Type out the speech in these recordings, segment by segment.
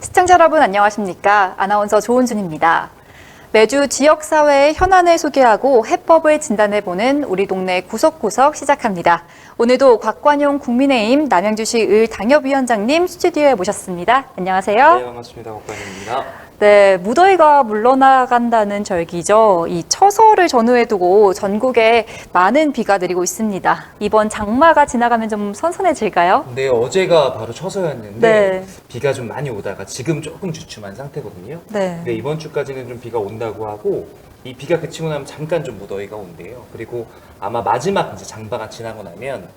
시청자 여러분 안녕하십니까? 아나운서 조은준입니다. 매주 지역사회의 현안을 소개하고 해법을 진단해보는 우리 동네 구석구석 시작합니다. 오늘도 곽관용 국민의힘 남양주시 을 당협위원장님 스튜디오에 모셨습니다. 안녕하세요. 네, 반갑습니다. 곽관용입니다. 네, 무더위가 물러나간다는 절기죠. 이 처서를 전후에 두고 전국에 많은 비가 내리고 있습니다. 이번 장마가 지나가면 좀 선선해질까요? 네, 어제가 바로 처서였는데 네. 비가 좀 많이 오다가 지금 조금 주춤한 상태거든요. 네. 네, 이번 주까지는 좀 비가 온다고 하고 이 비가 그치고 나면 잠깐 좀 무더위가 온대요. 그리고 아마 마지막 이제 장마가 지나고 나면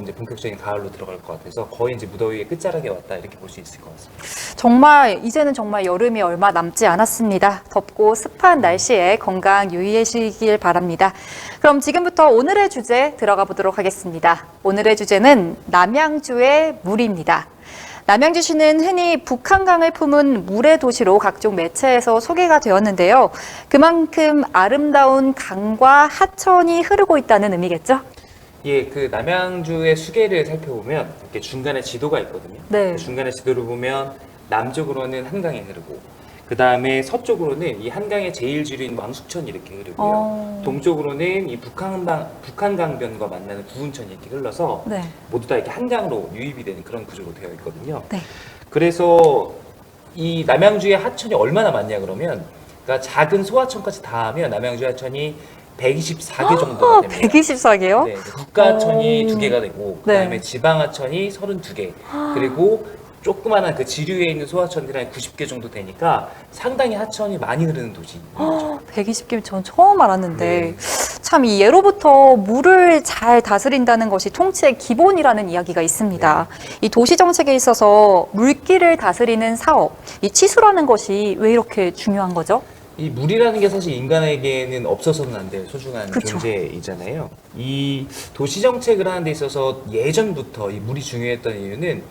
이제 본격적인 가을로 들어갈 것 같아서 거의 이제 무더위의 끝자락에 왔다 이렇게 볼 수 있을 것 같습니다. 이제는 정말 여름이 얼마 남지 않았습니다. 덥고 습한 날씨에 건강 유의하시길 바랍니다. 그럼 지금부터 오늘의 주제 들어가 보도록 하겠습니다. 오늘의 주제는 남양주의 물입니다. 남양주시는 흔히 북한강을 품은 물의 도시로 각종 매체에서 소개가 되었는데요. 그만큼 아름다운 강과 하천이 흐르고 있다는 의미겠죠? 예, 그 남양주의 수계를 살펴보면 이렇게 중간에 지도가 있거든요. 네. 그 중간에 지도를 보면 남쪽으로는 한강이 흐르고 그 다음에 서쪽으로는 이 한강의 제일 지류인 왕숙천이 이렇게 흐르고요. 동쪽으로는 이 북한강변과 만나는 부운천이 이렇게 흘러서 네. 모두 다 이렇게 한강으로 유입이 되는 그런 구조로 되어 있거든요. 네. 그래서 이 남양주의 하천이 얼마나 많냐 그러면 그러니까 작은 소하천까지 다 하면 남양주 하천이 124개 정도가 됩니다. 124개요? 네, 국가하천이 오. 2개가 되고 네. 그다음에 지방하천이 32개 그리고 조그마한 그 지류에 있는 소하천들이 한 90개 정도 되니까 상당히 하천이 많이 흐르는 도시죠. 120개면 전 처음 알았는데 네. 참 이 예로부터 물을 잘 다스린다는 것이 통치의 기본이라는 이야기가 있습니다. 이 도시 정책에 있어서 물길을 다스리는 사업, 이 치수라는 것이 왜 이렇게 중요한 거죠? 이 물이라는 게 사실 인간에게는 없어서는 안 될 소중한 그쵸. 존재이잖아요. 이 도시 정책을 하는 데 있어서 예전부터 이 물이 중요했던 이유는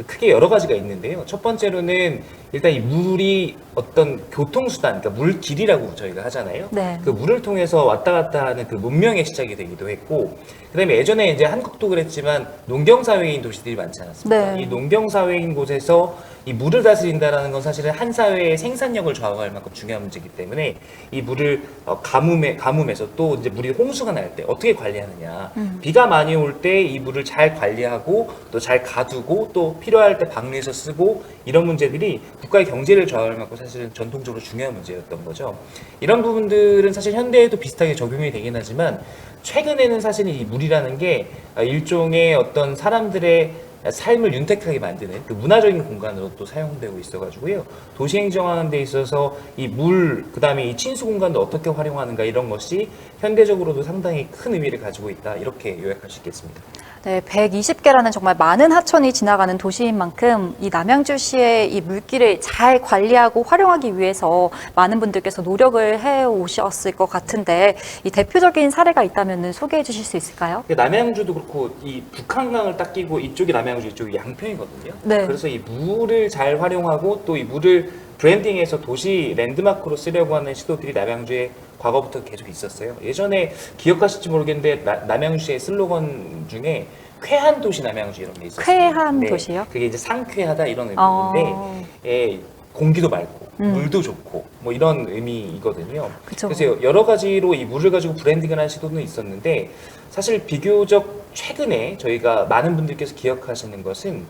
크게 여러 가지가 있는데요. 첫 번째로는 일단 이 물이 어떤 교통수단, 그러니까 물길이라고 저희가 하잖아요. 네. 그 물을 통해서 왔다 갔다 하는 그 문명의 시작이 되기도 했고, 그 다음에 예전에 이제 한국도 그랬지만 농경사회인 도시들이 많지 않았습니까? 네. 이 농경사회인 곳에서 이 물을 다스린다라는 건 사실은 한 사회의 생산력을 좌우할 만큼 중요한 문제이기 때문에 이 물을 가뭄에서 또 이제 물이 홍수가 날 때 어떻게 관리하느냐. 비가 많이 올 때 이 물을 잘 관리하고 또 잘 가두고 또 필요할 때 방류해서 쓰고 이런 문제들이 국가의 경제를 좌우할 만큼 사실은 전통적으로 중요한 문제였던 거죠. 이런 부분들은 사실 현대에도 비슷하게 적용이 되긴 하지만 최근에는 사실 이 물이라는 게 일종의 어떤 사람들의 삶을 윤택하게 만드는 그 문화적인 공간으로 또 사용되고 있어가지고요. 도시 행정하는 데 있어서 이 물, 그 다음에 이 친수 공간도 어떻게 활용하는가 이런 것이 현대적으로도 상당히 큰 의미를 가지고 있다. 이렇게 요약할 수 있겠습니다. 네, 120개라는 정말 많은 하천이 지나가는 도시인 만큼 이 남양주시의 이 물길을 잘 관리하고 활용하기 위해서 많은 분들께서 노력을 해 오셨을 것 같은데 이 대표적인 사례가 있다면 소개해 주실 수 있을까요? 남양주도 그렇고 이 북한강을 딱 끼고 이쪽이 남양주, 이쪽이 양평이거든요. 네. 그래서 이 물을 잘 활용하고 또 이 물을 브랜딩해서 도시 랜드마크로 쓰려고 하는 시도들이 남양주에 과거부터 계속 있었어요. 예전에 기억하실지 모르겠는데 남양주의 슬로건 중에 쾌한 도시 남양주 이런 게 있었어요. 쾌한 도시요? 그게 이제 상쾌하다 이런 의미인데 예, 공기도 맑고 물도 좋고 뭐 이런 의미이거든요. 그쵸. 그래서 여러 가지로 이 물을 가지고 브랜딩을 한 시도는 있었는데 사실 비교적 최근에 저희가 많은 분들께서 기억하시는 것은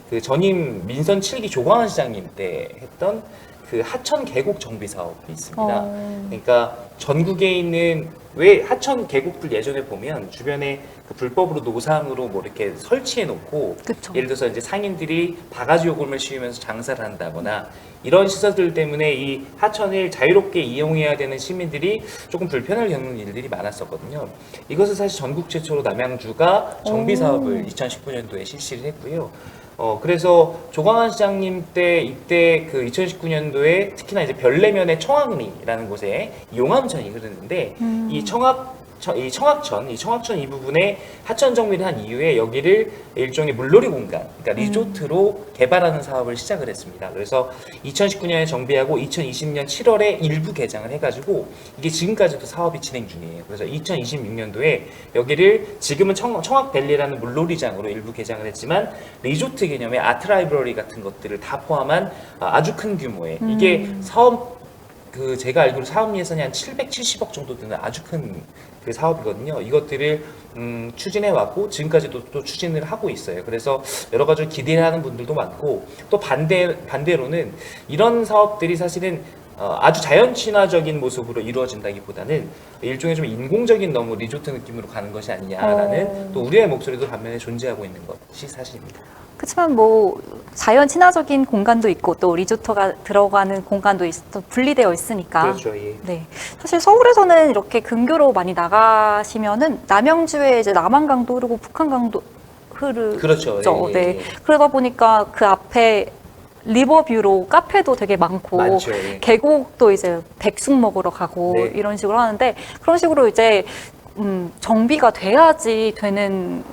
그 전임 민선 7기 조광한 시장님 때 했던 그 하천 계곡 정비 사업이 있습니다. 그러니까 전국에 있는 왜 하천 계곡들 예전에 보면 주변에 그 불법으로 노상으로 뭐 이렇게 설치해 놓고 그쵸. 예를 들어서 이제 상인들이 바가지 요금을 씌우면서 장사를 한다거나 이런 시설들 때문에 이 하천을 자유롭게 이용해야 되는 시민들이 조금 불편을 겪는 일들이 많았었거든요. 이것을 사실 전국 최초로 남양주가 정비 사업을 2019년도에 실시를 했고요. 그래서 조광한 시장님 때 이때 그 2019년도에 특히나 이제 별내면의 청학리라는 곳에 용암천이 흐르는데 이 청학 이 청학천 이 부분에 하천 정비를 한 이후에 여기를 일종의 물놀이 공간, 그러니까 리조트로 개발하는 사업을 시작을 했습니다. 그래서 2019년에 정비하고 2020년 7월에 일부 개장을 해가지고 이게 지금까지도 사업이 진행 중이에요. 그래서 2026년도에 여기를 지금은 청학밸리라는 물놀이장으로 일부 개장을 했지만 리조트 개념의 아트 라이브러리 같은 것들을 다 포함한 아주 큰 규모의 이게 사업 제가 알기로 사업 예산이 한 770억 정도 되는 아주 큰 그 사업이거든요. 이것들을 추진해 왔고 지금까지도 또 추진을 하고 있어요. 그래서 여러 가지 기대를 하는 분들도 많고 또 반대로는 이런 사업들이 사실은 아주 자연 친화적인 모습으로 이루어진다기보다는 일종의 좀 인공적인 너무 리조트 느낌으로 가는 것이 아니냐라는 또 우리의 목소리도 반면에 존재하고 있는 것이 사실입니다. 그렇지만 뭐 자연 친화적인 공간도 있고 또 리조트가 들어가는 공간도 또 분리되어 있으니까. 그렇죠. 예. 네. 사실 서울에서는 이렇게 근교로 많이 나가시면은 남양주에 이제 남한강도 흐르고 북한강도 흐르죠. 그렇죠. 예, 네. 예. 그러다 보니까 그 앞에 리버뷰로 카페도 되게 많고 많죠. 예. 계곡도 이제 백숙 먹으러 가고 네. 이런 식으로 하는데 그런 식으로 이제 정비가 돼야지 되는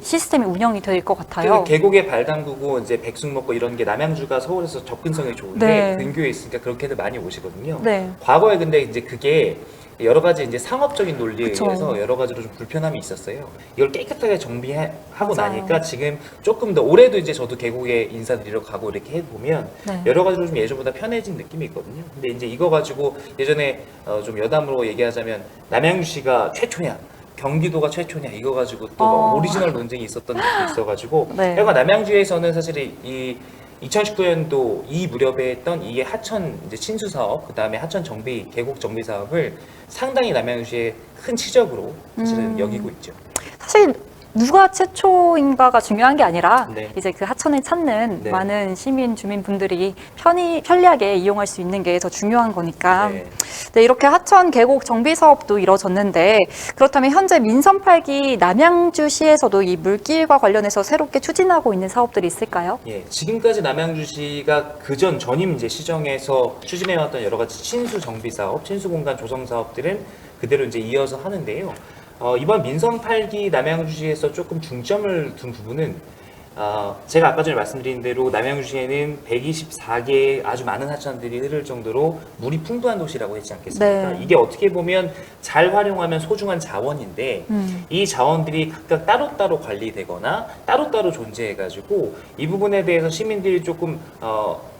시스템이 운영이 될 것 같아요. 계곡에 발 담그고 이제 백숙 먹고 이런 게 남양주가 서울에서 접근성이 좋은데 네. 근교에 있으니까 그렇게들 많이 오시거든요. 네. 과거에 근데 이제 그게 여러 가지 이제 상업적인 논리에 그쵸. 의해서 여러 가지로 좀 불편함이 있었어요. 이걸 깨끗하게 정비하고 맞아요. 나니까 지금 조금 더 올해도 이제 저도 계곡에 인사드리러 가고 이렇게 해보면 네. 여러 가지로 좀 예전보다 편해진 느낌이 있거든요. 근데 이제 이거 가지고 예전에 좀 여담으로 얘기하자면 남양주시가 최초냐 경기도가 최초냐 이거 가지고 또 오리지널 논쟁이 있었던 적도 있어가지고 네. 그러니까 남양주에서는 사실 이 2019년도 이 무렵에 했던 이게 하천 이제 친수 사업, 그 다음에 하천 정비, 계곡 정비 사업을 상당히 남양주의 큰 치적으로 사실은 여기고 있죠. 사실 누가 최초인가가 중요한 게 아니라 네. 이제 그 하천을 찾는 네. 많은 시민 주민분들이 편리하게 이용할 수 있는 게 더 중요한 거니까. 네. 네, 이렇게 하천 계곡 정비 사업도 이뤄졌는데 그렇다면 현재 민선 8기 남양주시에서도 이 물길과 관련해서 새롭게 추진하고 있는 사업들이 있을까요? 예, 지금까지 남양주시가 그전 전임 이제 시정에서 추진해왔던 여러 가지 친수 정비 사업, 친수 공간 조성 사업들은 그대로 이제 이어서 하는데요. 이번 민선 8기 남양주시에서 조금 중점을 둔 부분은 제가 아까 전에 말씀드린 대로 남양주시에는 124개의 아주 많은 하천들이 흐를 정도로 물이 풍부한 도시라고 했지 않겠습니까? 네. 이게 어떻게 보면 잘 활용하면 소중한 자원인데 이 자원들이 각각 따로따로 관리되거나 따로따로 존재해가지고 이 부분에 대해서 시민들이 조금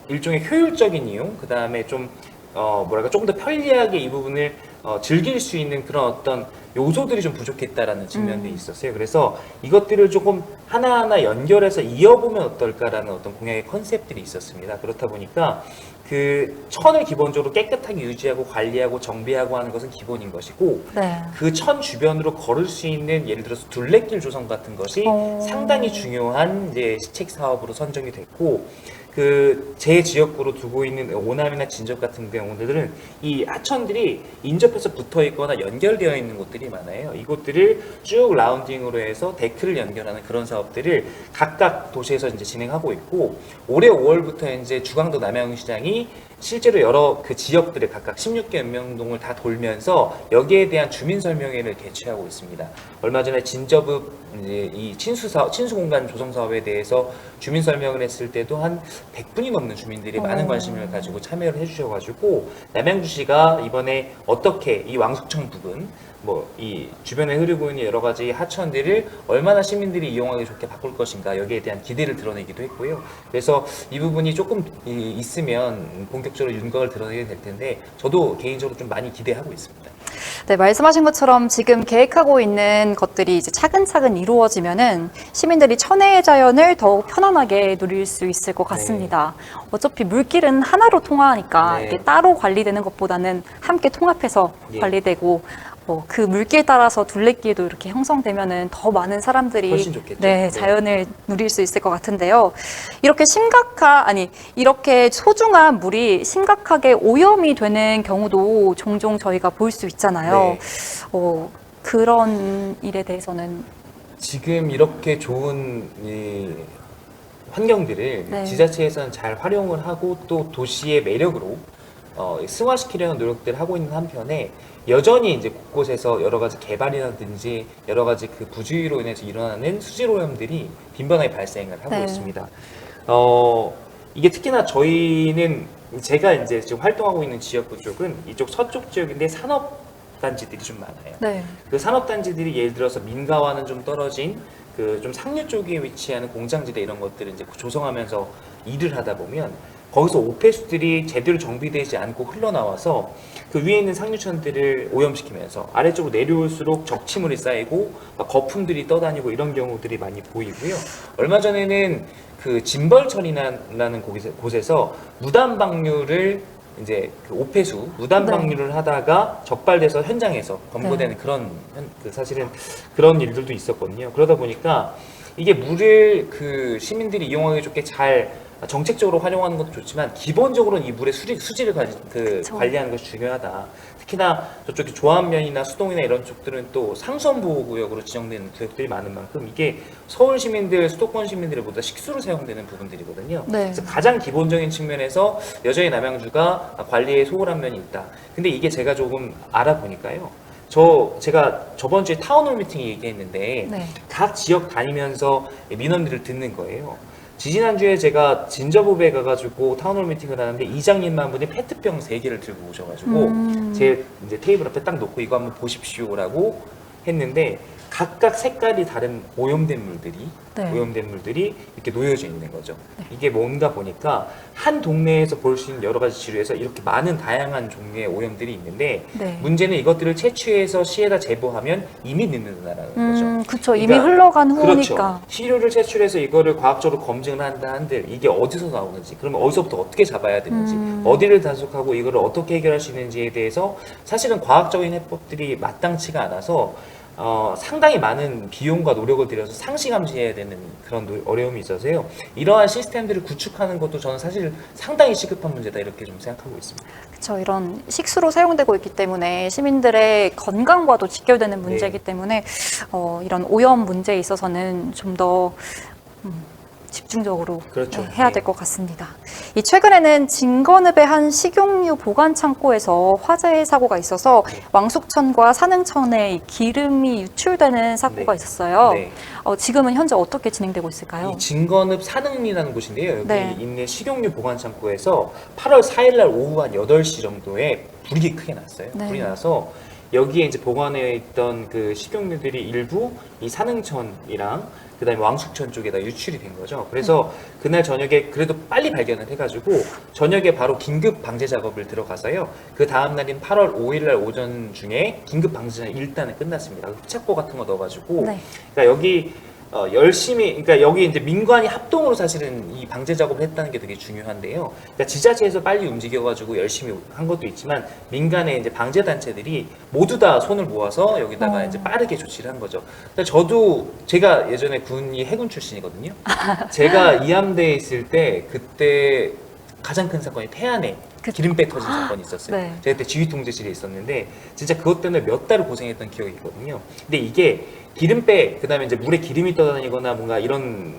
일종의 효율적인 이용, 그 다음에 좀 조금 더 편리하게 이 부분을 즐길 수 있는 그런 어떤 요소들이 좀 부족했다라는 측면도 있었어요. 그래서 이것들을 조금 하나하나 연결해서 이어보면 어떨까라는 어떤 공약의 컨셉들이 있었습니다. 그렇다 보니까 그 천을 기본적으로 깨끗하게 유지하고 관리하고 정비하고 하는 것은 기본인 것이고 네. 그 천 주변으로 걸을 수 있는 예를 들어서 둘레길 조성 같은 것이 상당히 중요한 이제 시책 사업으로 선정이 됐고 그 제 지역구로 두고 있는 오남이나 진접 같은 경우들은 이 하천들이 인접해서 붙어 있거나 연결되어 있는 곳들이 많아요. 이곳들을 쭉 라운딩으로 해서 데크를 연결하는 그런 사업들을 각각 도시에서 이제 진행하고 있고 올해 5월부터 이제 주광도 남양시장이 실제로 여러 그 지역들을 각각 16개 연명동을 다 돌면서 여기에 대한 주민 설명회를 개최하고 있습니다. 얼마 전에 진저읍 이제 이 친수 공간 조성 사업에 대해서 주민 설명을 했을 때도 한 100분이 넘는 주민들이 많은 관심을 가지고 참여를 해주셔가지고 남양주시가 이번에 어떻게 이 왕숙청 부근 뭐 이 주변에 흐르고 있는 여러 가지 하천들을 얼마나 시민들이 이용하기 좋게 바꿀 것인가 여기에 대한 기대를 드러내기도 했고요. 그래서 이 부분이 조금 있으면 본격적으로 윤곽을 드러내게 될 텐데 저도 개인적으로 좀 많이 기대하고 있습니다. 네, 말씀하신 것처럼 지금 계획하고 있는 것들이 이제 차근차근 이루어지면은 시민들이 천혜의 자연을 더욱 편안하게 누릴 수 있을 것 같습니다. 어차피 물길은 하나로 통하니까 네. 이게 따로 관리되는 것보다는 함께 통합해서 예. 관리되고 그 물길 따라서 둘레길도 이렇게 형성되면은 더 많은 사람들이 훨씬 좋겠죠. 네, 네. 자연을 누릴 수 있을 것 같은데요. 이렇게 소중한 물이 심각하게 오염이 되는 경우도 종종 저희가 볼 수 있잖아요. 네. 그런 일에 대해서는 지금 이렇게 좋은 이 환경들을 네. 지자체에서는 잘 활용을 하고 또 도시의 매력으로 승화시키려는 노력들을 하고 있는 한편에 여전히 이제 곳곳에서 여러 가지 개발이라든지 여러 가지 그 부주의로 인해서 일어나는 수질 오염들이 빈번하게 발생을 하고 네. 있습니다. 이게 특히나 저희는 제가 이제 지금 활동하고 있는 지역구 쪽은 이쪽 서쪽 지역인데 산업 단지들이 좀 많아요. 네. 그 산업 단지들이 예를 들어서 민가와는 좀 떨어진 그 좀 상류 쪽에 위치하는 공장지대 이런 것들을 이제 조성하면서 일을 하다 보면 거기서 오폐수들이 제대로 정비되지 않고 흘러나와서 그 위에 있는 상류천들을 오염시키면서 아래쪽으로 내려올수록 적치물이 쌓이고 막 거품들이 떠다니고 이런 경우들이 많이 보이고요. 얼마 전에는 그 진벌천이라는 곳에서 무단 방류를 이제 그 오폐수 무단 네. 방류를 하다가 적발돼서 현장에서 검거되는 그런 그 사실은 그런 일들도 있었거든요. 그러다 보니까 이게 물을 그 시민들이 이용하기 좋게 잘 정책적으로 활용하는 것도 좋지만 기본적으로는 이 물의 수질을 그쵸. 관리하는 것이 중요하다. 특히나 저쪽에 조합면이나 수동이나 이런 쪽들은 또 상수원 보호구역으로 지정되는 구역들이 많은 만큼 이게 서울 시민들, 수도권 시민들보다 식수로 사용되는 부분들이거든요. 네. 그래서 가장 기본적인 측면에서 여전히 남양주가 관리에 소홀한 면이 있다. 근데 이게 제가 조금 알아보니까요. 제가 저번 주에 타운홀 미팅 얘기했는데 네. 각 지역 다니면서 민원들을 듣는 거예요. 지지난주에 제가 진저부에 가가지고 타운홀 미팅을 하는데 이장님만 분이 페트병 3개를 들고 오셔가지고 제 이제 테이블 앞에 딱 놓고 이거 한번 보십시오라고 했는데 각각 색깔이 다른 오염된 물들이 네. 이렇게 놓여져 있는 거죠. 이게 뭔가 보니까 한 동네에서 볼 수 있는 여러 가지 지류에서 이렇게 많은 다양한 종류의 오염들이 있는데 네. 문제는 이것들을 채취해서 시에다 제보하면 이미 늦는다라는 거죠. 그쵸. 이미 그러니까 흘러간 후니까. 그렇죠. 시료를 채취해서 이거를 과학적으로 검증을 한다 한들 이게 어디서 나오는지, 그러면 어디서부터 어떻게 잡아야 되는지, 어디를 단속하고 이거를 어떻게 해결할 수 있는지에 대해서 사실은 과학적인 해법들이 마땅치가 않아서 상당히 많은 비용과 노력을 들여서 상시 감시해야 되는 그런 어려움이 있어서요. 이러한 시스템들을 구축하는 것도 저는 사실 상당히 시급한 문제다 이렇게 좀 생각하고 있습니다. 그렇죠. 이런 식수로 사용되고 있기 때문에 시민들의 건강과도 직결되는 문제이기 네. 때문에 이런 오염 문제에 있어서는 좀 더 집중적으로 그렇죠. 해야 네. 될 것 같습니다. 이 최근에는 진건읍의 한 식용유 보관 창고에서 화재 사고가 있어서 왕숙천과 산흥천에 이 기름이 유출되는 사고가 네. 있었어요. 네. 지금은 현재 어떻게 진행되고 있을까요? 이 진건읍 산흥리라는 곳인데요. 여기 네. 있는 식용유 보관 창고에서 8월 4일 날 오후 한 8시 정도에 불이 크게 났어요. 네. 불이 나서 여기에 이제 보관해 있던 그 식용유들이 일부 이 산흥천이랑 그다음에 왕숙천 쪽에다 유출이 된 거죠. 그래서 그날 저녁에 그래도 빨리 발견을 해가지고 저녁에 바로 긴급 방제 작업을 들어가서요. 그 다음 날인 8월 5일 날 오전 중에 긴급 방제는 일단은 끝났습니다. 흡착보 같은 거 넣어가지고 네. 그러니까 여기 열심히, 그러니까 여기 이제 민관이 합동으로 사실은 이 방제 작업을 했다는 게 되게 중요한데요. 그러니까 지자체에서 빨리 움직여가지고 열심히 한 것도 있지만 민간의 이제 방제 단체들이 모두 다 손을 모아서 여기다가 이제 빠르게 조치를 한 거죠. 근데 저도 제가 예전에 군이 해군 출신이거든요. 제가 이함대에 있을 때 그때 가장 큰 사건이 태안에 기름배 터진 사건이 있었어요. 네. 제가 그때 지휘 통제실에 있었는데 진짜 그것 때문에 몇 달을 고생했던 기억이 있거든요. 근데 이게 기름배, 그다음에 이제 물에 기름이 떠다니거나 뭔가 이런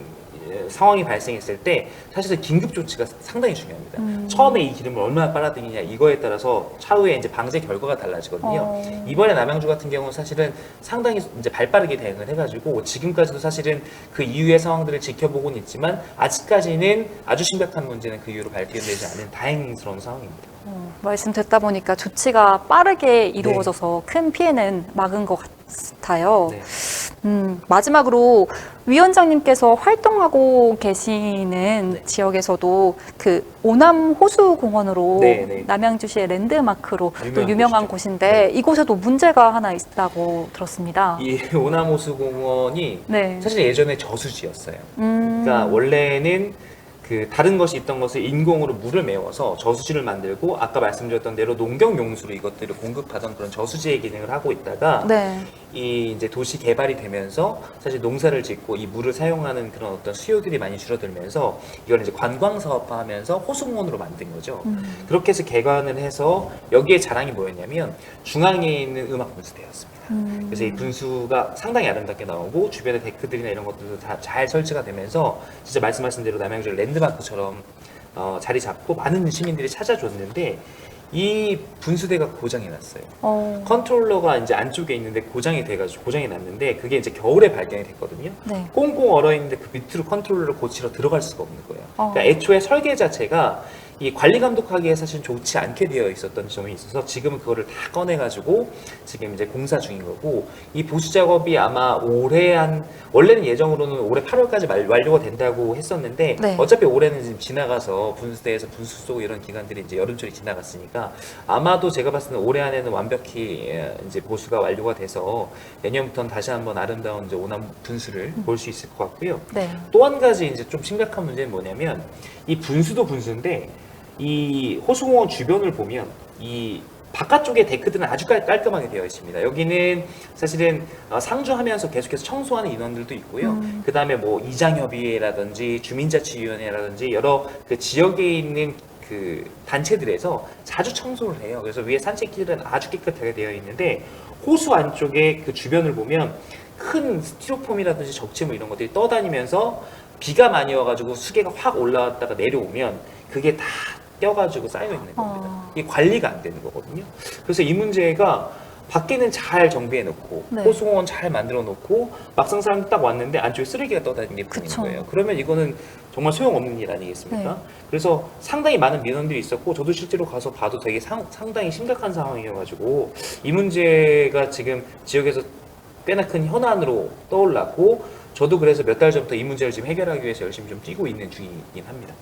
상황이 발생했을 때 사실은 긴급 조치가 상당히 중요합니다. 처음에 이 기름을 얼마나 빨아들이냐 이거에 따라서 차후에 이제 방제 결과가 달라지거든요. 이번에 남양주 같은 경우는 사실은 상당히 이제 발빠르게 대응을 해가지고 지금까지도 사실은 그 이후의 상황들을 지켜보고는 있지만 아직까지는 아주 심각한 문제는 그 이후로 발견되지 않은 다행스러운 상황입니다. 말씀 듣다 보니까 조치가 빠르게 이루어져서 큰 피해는 막은 것 같아요. 네. 마지막으로 위원장님께서 활동하고 계시는 네. 지역에서도 그 오남 호수공원으로 네, 네. 남양주시의 랜드마크로 또 유명한 유명한 곳이죠. 곳인데 이곳에도 문제가 하나 있다고 들었습니다. 이 오남호수공원이 네. 사실 예전에 저수지였어요. 음, 그러니까 원래는 그 다른 것이 있던 것을 인공으로 물을 메워서 저수지를 만들고 아까 말씀드렸던 대로 농경용수로 이것들을 공급하던 그런 저수지의 기능을 하고 있다가 네. 이 이제 도시 개발이 되면서 사실 농사를 짓고 이 물을 사용하는 그런 어떤 수요들이 많이 줄어들면서 이걸 이제 관광 사업화하면서 호수공원으로 만든 거죠. 그렇게 해서 개관을 해서 여기에 자랑이 뭐였냐면 중앙에 있는 음악 분수대였습니다. 그래서 이 분수가 상당히 아름답게 나오고 주변에 데크들이나 이런 것들도 다 잘 설치가 되면서 진짜 말씀하신 대로 남양주 랜드마크처럼 자리 잡고 많은 시민들이 찾아줬는데 이 분수대가 고장이 났어요. 컨트롤러가 이제 안쪽에 있는데 고장이 났는데 그게 이제 겨울에 발견이 됐거든요. 네. 꽁꽁 얼어 있는데 그 밑으로 컨트롤러를 고치러 들어갈 수가 없는 거예요. 그러니까 애초에 설계 자체가 이 관리 감독하기에 사실 좋지 않게 되어 있었던 점이 있어서 지금은 그거를 다 꺼내가지고 지금 이제 공사 중인 거고, 이 보수 작업이 아마 원래는 예정으로는 올해 8월까지 완료가 된다고 했었는데 네. 어차피 올해는 지금 지나가서 분수대에서 분수 쏘고 이런 기간들이 이제 여름철이 지나갔으니까 아마도 제가 봤을 때는 올해 안에는 완벽히 이제 보수가 완료가 돼서 내년부터는 다시 한번 아름다운 이제 오남 분수를 볼 수 있을 것 같고요. 네. 또 한 가지 이제 좀 심각한 문제는 뭐냐면, 이 분수도 분수인데 이 호수공원 주변을 보면 이 바깥쪽에 데크들은 아주 깔끔하게 되어 있습니다. 여기는 사실은 상주하면서 계속해서 청소하는 인원들도 있고요. 그 다음에 뭐 이장협의회라든지 주민자치위원회라든지 여러 그 지역에 있는 그 단체들에서 자주 청소를 해요. 그래서 위에 산책길은 아주 깨끗하게 되어 있는데, 호수 안쪽에 그 주변을 보면 큰 스티로폼이라든지 적재물 이런 것들이 떠다니면서 비가 많이 와가지고 수계가 확 올라왔다가 내려오면 그게 다 껴가지고 쌓여 있는 겁니다. 이게 관리가 안 되는 거거든요. 그래서 이 문제가 밖에는 잘 정비해 놓고 네. 호수공원 잘 만들어 놓고 막상 사람 딱 왔는데 안쪽에 쓰레기가 떠다니는 게 보이는 그쵸. 거예요. 그러면 이거는 정말 소용없는 일 아니겠습니까? 네. 그래서 상당히 많은 민원들이 있었고 저도 실제로 가서 봐도 되게 상당히 심각한 상황이어가지고 이 문제가 지금 지역에서 꽤나 큰 현안으로 떠올랐고, 저도 그래서 몇 달 전부터 이 문제를 지금 해결하기 위해서 열심히 좀 뛰고 있는 중이긴 합니다.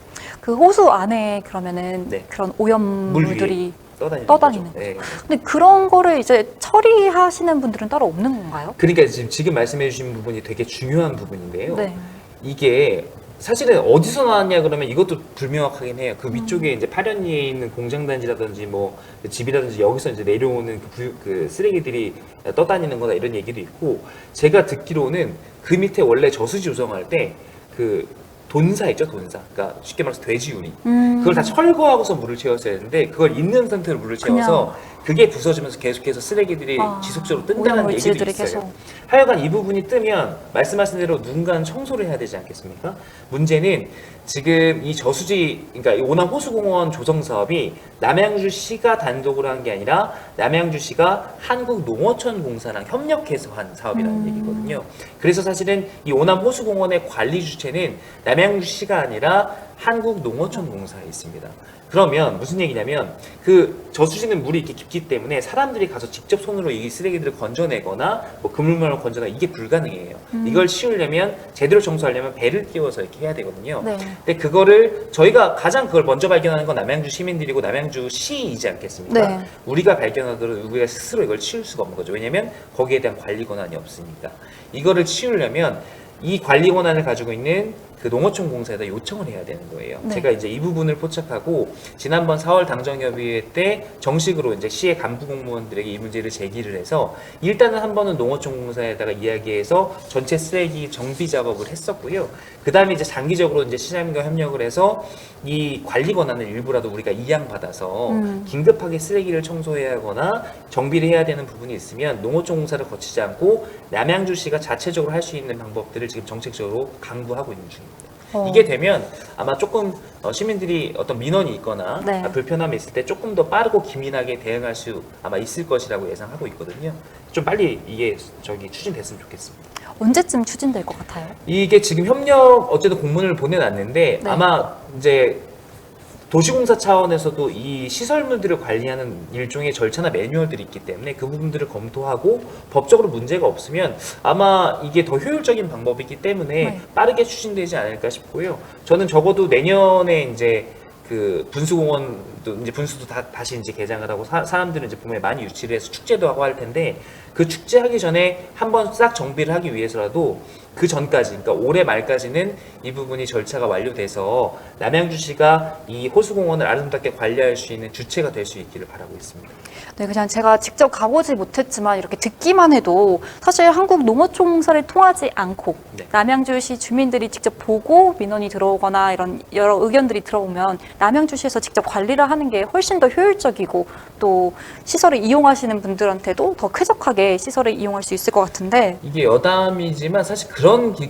그 호수 안에 그러면은 네. 그런 물 오염물들이 위에 떠다니는 거죠. 네. 근데 그런 거를 이제 처리하시는 분들은 따로 없는 건가요? 그러니까 지금 말씀해 주신 부분이 되게 중요한 부분인데요. 네. 이게 사실은 어디서 나왔냐 그러면 이것도 불명확하긴 해요. 그 위쪽에 이제 파련리에 있는 공장단지라든지 뭐 집이라든지 여기서 이제 내려오는 그 쓰레기들이 떠다니는 거다 이런 얘기도 있고, 제가 듣기로는 그 밑에 원래 저수지 조성할 때 그 돈사 있죠, 돈사. 그러니까 쉽게 말해서 돼지우리. 그걸 다 철거하고서 물을 채웠어야 되는데 그걸 있는 상태로 물을 채워서 그게 부서지면서 계속해서 쓰레기들이 지속적으로 뜬다는 얘기도 있어요. 계속. 하여간 이 부분이 뜨면 말씀하신 대로 누군가는 청소를 해야 되지 않겠습니까? 문제는 지금 이 저수지, 그러니까 이 오남 호수공원 조성 사업이 남양주시가 단독으로 한 게 아니라 남양주시가 한국농어촌공사랑 협력해서 한 사업이라는 얘기거든요. 그래서 사실은 이 오남 호수공원의 관리 주체는 남양주시가 아니라 한국농어촌공사에 있습니다. 그러면 무슨 얘기냐면, 그 저수지는 물이 이렇게 깊기 때문에 사람들이 가서 직접 손으로 이 쓰레기들을 건져내거나 뭐 그물망을 건져내거나 이게 불가능해요. 이걸 치우려면, 제대로 청소하려면 배를 띄워서 이렇게 해야 되거든요. 네. 근데 그거를 저희가 가장 그걸 먼저 발견하는 건 남양주 시민들이고 남양주시이지 않겠습니까? 네. 우리가 발견하도록 우리가 스스로 이걸 치울 수가 없는 거죠. 왜냐면 거기에 대한 관리 권한이 없으니까. 이거를 치우려면 이 관리 권한을 가지고 있는 그 농어촌 공사에다 요청을 해야 되는 거예요. 네. 제가 이제 이 부분을 포착하고 지난번 4월 당정협의회 때 정식으로 이제 시의 간부 공무원들에게 이 문제를 제기를 해서 일단은 한 번은 농어촌 공사에다가 이야기해서 전체 쓰레기 정비 작업을 했었고요. 그 다음에 이제 장기적으로 이제 시장님과 협력을 해서 이 관리 권한을 일부라도 우리가 이양받아서 긴급하게 쓰레기를 청소해야 하거나 정비를 해야 되는 부분이 있으면 농어촌 공사를 거치지 않고 남양주시가 자체적으로 할 수 있는 방법들을 지금 정책적으로 강구하고 있는 중입니다. 이게 되면 아마 조금 시민들이 어떤 민원이 있거나 네. 불편함이 있을 때 조금 더 빠르고 기민하게 대응할 수 아마 있을 것이라고 예상하고 있거든요. 좀 빨리 이게 추진됐으면 좋겠습니다. 언제쯤 추진될 것 같아요? 이게 지금 협력 어쨌든 공문을 보내놨는데 네. 아마 이제 도시공사 차원에서도 이 시설물들을 관리하는 일종의 절차나 매뉴얼들이 있기 때문에 그 부분들을 검토하고 법적으로 문제가 없으면 아마 이게 더 효율적인 방법이기 때문에 네. 빠르게 추진되지 않을까 싶고요. 저는 적어도 내년에 이제 그 분수공원도 이제 분수도 다시 이제 개장을 하고 사람들은 이제 봄에 많이 유치를 해서 축제도 하고 할 텐데, 그 축제하기 전에 한번 싹 정비를 하기 위해서라도 그 전까지, 그러니까 올해 말까지는 이 부분이 절차가 완료돼서 남양주시가 이 호수공원을 아름답게 관리할 수 있는 주체가 될 수 있기를 바라고 있습니다. 네, 그냥 제가 직접 가보지 못했지만 이렇게 듣기만 해도 사실 한국농어촌공사를 통하지 않고 네. 남양주시 주민들이 직접 보고 민원이 들어오거나 이런 여러 의견들이 들어오면 남양주시에서 직접 관리를 하는 게 훨씬 더 효율적이고 또 시설을 이용하시는 분들한테도 더 쾌적하게 시설을 이용할 수 있을 것 같은데, 이게 여담이지만 사실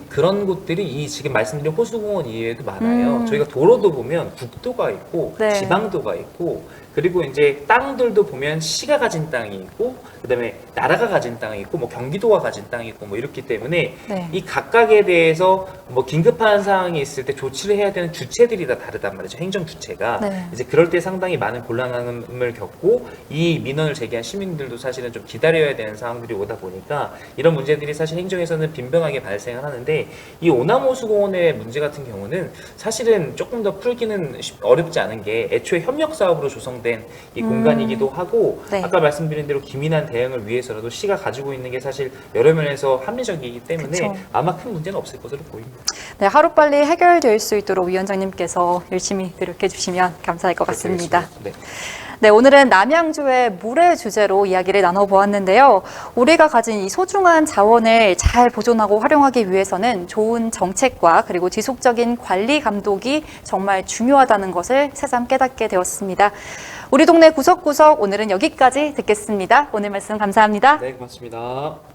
그런 곳들이 이 지금 말씀드린 호수공원 이외에도 많아요. 저희가 도로도 보면 국도가 있고 네. 지방도가 있고 그리고 이제 땅들도 보면 시가 가진 땅이 있고 그다음에 나라가 가진 땅이 있고 뭐 경기도가 가진 땅이 있고 뭐 이렇기 때문에 네. 이 각각에 대해서 뭐 긴급한 상황이 있을 때 조치를 해야 되는 주체들이 다 다르단 말이죠. 행정 주체가. 네. 이제 그럴 때 상당히 많은 곤란함을 겪고 이 민원을 제기한 시민들도 사실은 좀 기다려야 되는 상황들이 오다 보니까 이런 문제들이 사실 행정에서는 빈번하게 발생을 하는데 이 오남호수공원의 문제 같은 경우는 사실은 조금 더 풀기는 어렵지 않은 게 애초에 협력 사업으로 조성된 이 공간이기도 하고 네. 아까 말씀드린 대로 기민한 대응을 위해서라도 시가 가지고 있는 게 사실 여러 면에서 합리적이기 때문에 그쵸. 아마 큰 문제는 없을 것으로 보입니다. 네, 하루빨리 해결될 수 있도록 위원장님께서 열심히 노력해 주시면 감사할 것 같습니다. 네. 네, 오늘은 남양주의 물의 주제로 이야기를 나눠보았는데요. 우리가 가진 이 소중한 자원을 잘 보존하고 활용하기 위해서는 좋은 정책과 그리고 지속적인 관리 감독이 정말 중요하다는 것을 새삼 깨닫게 되었습니다. 우리 동네 구석구석 오늘은 여기까지 듣겠습니다. 오늘 말씀 감사합니다. 네, 고맙습니다.